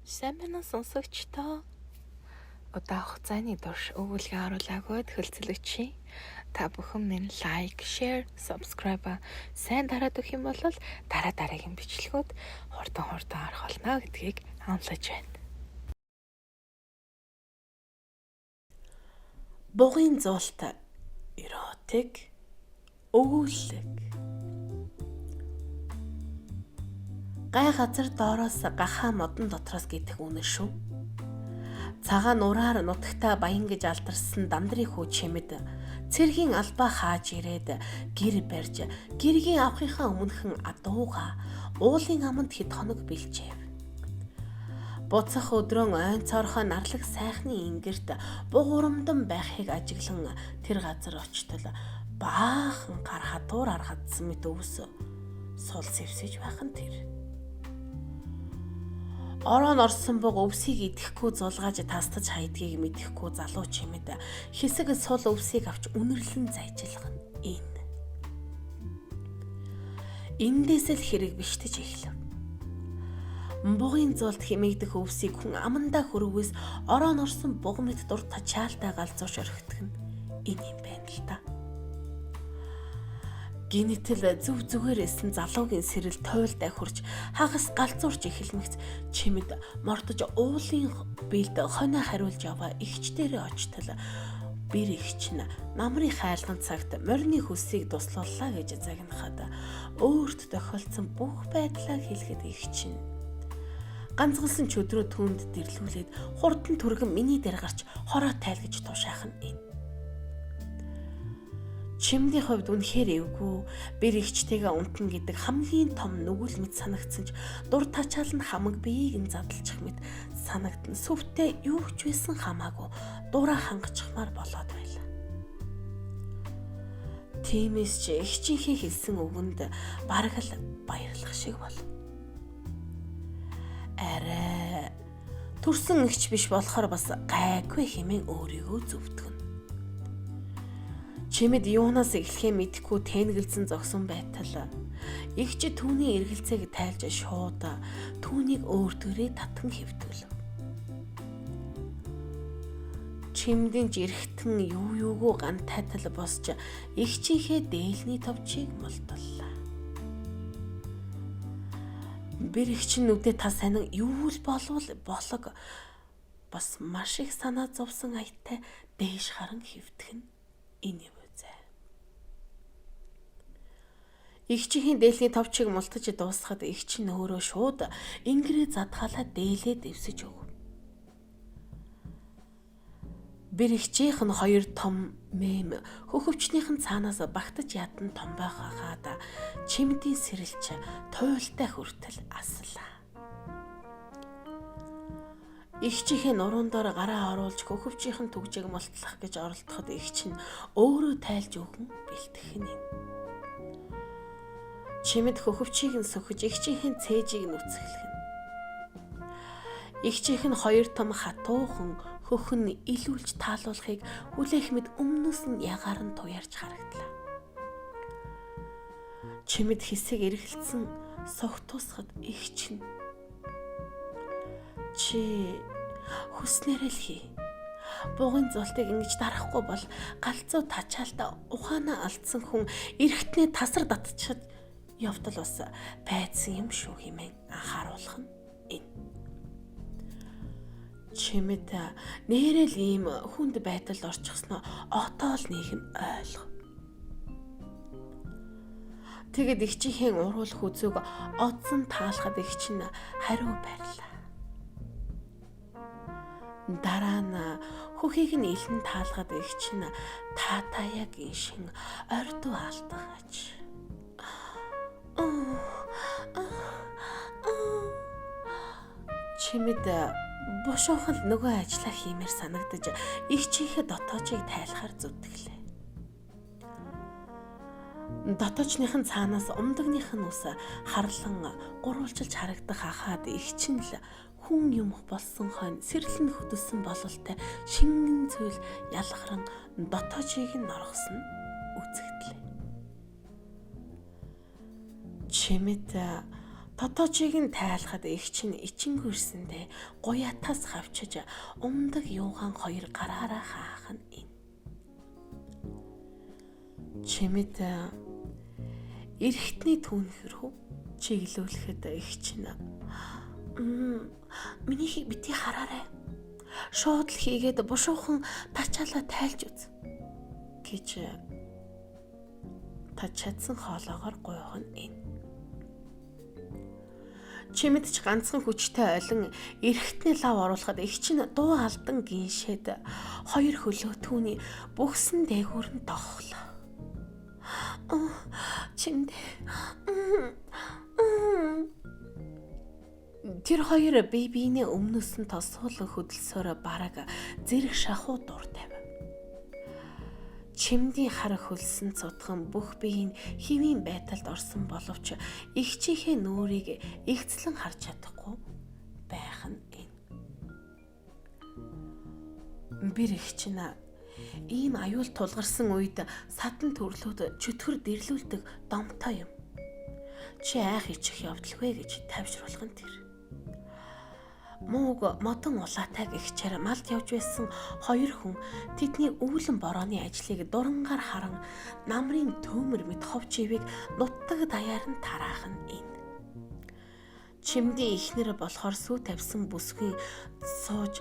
Сайн байна сонсогчдоо. Удаан хугацааны турш өгүүлгээ оруулаагүй хөлцөлөгч. Та бүхэн минь лайк, share, subscribe сайн дараад өгөх юм бол дараагийн бичлэгүүд хурдан орох болно гэдгийг амлаж байна. Бугын зуулт эротик өгүүлэг. Гай газар доороос гахаа модон дотроос гитэх үнэ шүү. Цагаан ураар нутагтаа баян гэж алдарсан дандрын хүү чимэд цэргийн албаа хааж ирээд гэр барьж гэргийн авахынхаа өмнөхөн адууга уулын аманд хэд хоног бэлжээв. Буцах өдрөн ойн цорхоо нарлаг сайхны ингэрт бугуурамдан байхыг ажиглан тэр газар очтол баахан гар хатуур аргадсан мэт өвс сул сэвсэж байх нь тэр. Ороон орсон бог өвсийг идэхгүй зулгааж тастаж хайдгийг мэдэхгүй залуу чимэд хэсэг сул өвсийг авч үнэрлэн зайжилах нь энэ. Эндээс л хэрэг биштэж эхлэв. Бугын зуулт хэмээгдэх өвсийг хүн амандаа хөрвгөөс ороон орсон буг мэт дур тачаалтай галзууш орхитг нь энэ юм байна л та. Гинэтэл зүв зүгээр эсэн залуугийн сэрэл туйлдаа хурж хагас галзуурч эхэлмэгц чимэд мордож уулын биед хоноо хариулж яваа игчдэрээ очтол бэр игч нь намрын хайлган цагт морины хөсийг дуслууллаа гэж загнахад өөрт тохиолдсон бүх байдлаа хэлэхэд игч нь ганцгалсан чөдрөө түнд дэрлүүлээд хурдан түргэн миний дээр гарч хороо тайлгаж тушаах нь энэ. Чимдийн хувьд үнэхээр эвгүй бэр игчтэйгээ унтна гэдэг хамгийн том нүгэл мэт санагдсан ч дур тачаал нь хамаг биеийг нь задлчих мэт санагдсан сүвтэй юу ч байсан хамаагүй дураа хангачмаар болоод байлаа. Тиймээс ч игчийнхээ хэлсэн үгэнд бараг л баярлах шиг бол. Арай төрсөн игч биш болохоор бас гайгүй хэмээн өөрийгөө зөвтгөн. Чимэд юунаас эхлэхээ мэдэхгүй тэнэгэлзэн зогсон байтал игч түүний эргэлзээг тайлж шууд түүнийг өөртөөрөө татан хэвтвэл. Чимдийн жирхтэн юугөө гантайтал босч игчийнхээ дээлний товчийг молдоллоо. Бэр игч нүдээ та сайн юу л болвол болог бас маш их санаа зовсон аятай дээш харан хэвтэх нь энэ юм. Игчийн дээлний товчийг мултаж дуусахад игч нь өөрөө шууд ингэрээ задгаалаа дээлээ дэвсэж өг. Бэр игчийнх нь хоёр том мэм хөхөвчнийх нь цаанаас багтаж ядан том байхаад чимдийн сэрэлч туйлтай хүртэл аслаа. Игчийнхээ нуруунд дор гараа оруулж хөхөвчийнх нь түгжийг мултлах гэж оролдоход игч нь өөрөө тайлж өгөн бэлтгэх нь. Чимэд хөхөвчийг нь сөхөж игчийнхэн цээжийг нь үцгэлгэн. Игчийнх нь хоёр том хатуухан хөхн илүүлж таалуулахыг хүлээх мэд өмнөөс нь ягаар нь туяарч харагдлаа. Чимэд хэсэг эргэлцэн согтуусахад игч нь чи хүснээрээ л хий. Бугын зуултыг ингэж дарахгүй бол галзуу тачаалтаа ухаанаа алдсан хүн эргэтнээ тасар татчихад явдал бас байцсан юм шүү хэмээн анхааруулах нь энэ. Чимэд нэрэл ийм хүнд байдалд орчихсноо отоол нийгэм ойлго. Тэгэд игчийнхээ уруул хүзүүг одсон таалахад игч нь хариу байрлаа. Дараа нь хөхийг нь илэн таалахад игч нь таатаяа гиншин ордуу алдагаач. Чимэд бушуухан нөгөө ажлаа хиймээр санагдаж игчийнхээ дотоочийг тайлахаар зүтгэлээ. Дотоочныхын цаанаас умдагных нь ус харлан гурвалжилж харагдах хахаад игч нь л хүн юм болсон хойно сэрлэн хөдөлсөн бололтой шингэн зүйл ялгаран дотоочийг нь оргосон үзэгдлээ. Чимэд Дотоочийг нь тайлахад эгч нь ичингүрсэндээ гуятаас хавчиж умдаг юугаан хоёр гараараа хаах нь энэ. Чимэд эрэгтний түүнх рүү чиглүүлэхэд эгч нь минийхийг бити хараарай. Шууд л хийгээд бушуухан тачаалаа тайлж үз гэж тачаадсан хоолоогоор гуйх нь энэ. Чимэд ч ганцхан хүчтэй олон эрэгтний лав оруулахад эгч нь дуу алдан гиншээд хоёр хөлөө түүний бүхсэн дээгүүр нь дохлоо. Чимдээ. Тэр хоёр биений өмнөөс нь тосгол хөдөлсөөр бараг зэрэг шахуу дууртай. Чимдийн хар хөлсөн цутхан бүх биеийн хэвийн байдалд орсон боловч эгчийнхээ нүрийг эгцлэн харж чадахгүй байх нь энэ. Bir эгч нь ийм аюул тулгарсан үед садан төрлөөд чөтгөр дэрлүүлдэг домтой юм. Чи айх ичих явдалгүй гэж тавьшруулах нь тэр. Мууг модон улаатай гихчээр малд явж байсан хоёр хүн тэдний үүлэн борооны ажлыг дурангаар харан намрын төөмөр мэт ховч ивийг нутдаг даяар нь тараах нь энэ. Чимдийн ихнэр болохоор сүү тавьсан бүсгүй сууж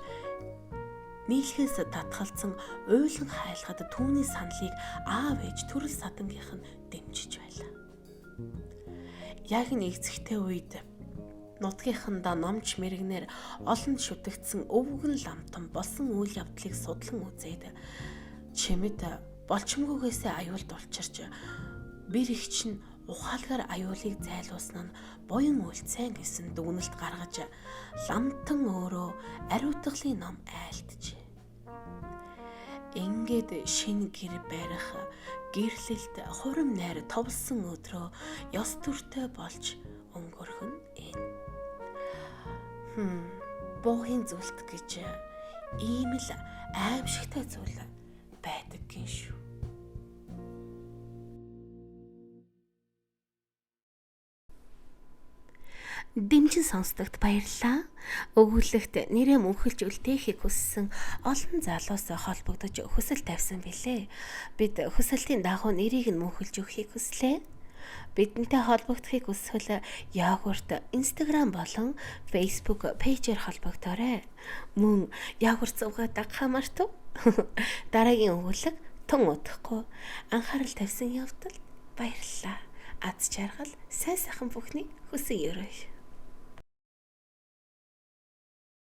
нийлхээс татгалцсан уйлан хайлахад түүний саналыг аав ээж төрөл садангийнх нь дэмжиж байлаа. Яг нэгцэгтэй үед нутгийнхандаа номч мэрэгнэр олон шүтэгдсэн өвгөн ламтан болсон үйл явдлыг судлан үзээд чимэд болчмгүйгээсээ аюулд улчирч bir эгч нь ухаалгаар аюулыг зайлуулсан нь буян үлцэн гэсэн дүгнэлт гаргаж ламтан өөрөө ариутгалын ном айлтжээ. Ингээд шинэ гэр барих гэрлэлт хурам найр товлсон өдрөө ёс төртэй болж өнгөрөх нь энэ. Буухийн зүйлт гэж ийм л аимшигтай зүйл байдаг гин шүү. Дэмжин сонсдогт баярлалаа. Өгүүлэгт нэрээ мөнхөлж үлдээхийг хүссэн олон залуус холбогдож хүсэл тавьсан билээ. Бид хүсэлтийн дагуу нэрийг нь мөнхөлж өгөхийг хүслээ. Бидэнтэй холбогдохыг хүсвэл Yogurt Instagram болон Facebook пэйжээр холбогдоорой. Мөн Yogurt зугаа дагахаа мартав. Дараагийн өгүүлэг тун удахгүй анхаарал тавьсан явдал баярлалаа. Аз жаргал сайн сайхан бүхний хүсэн ерөөй.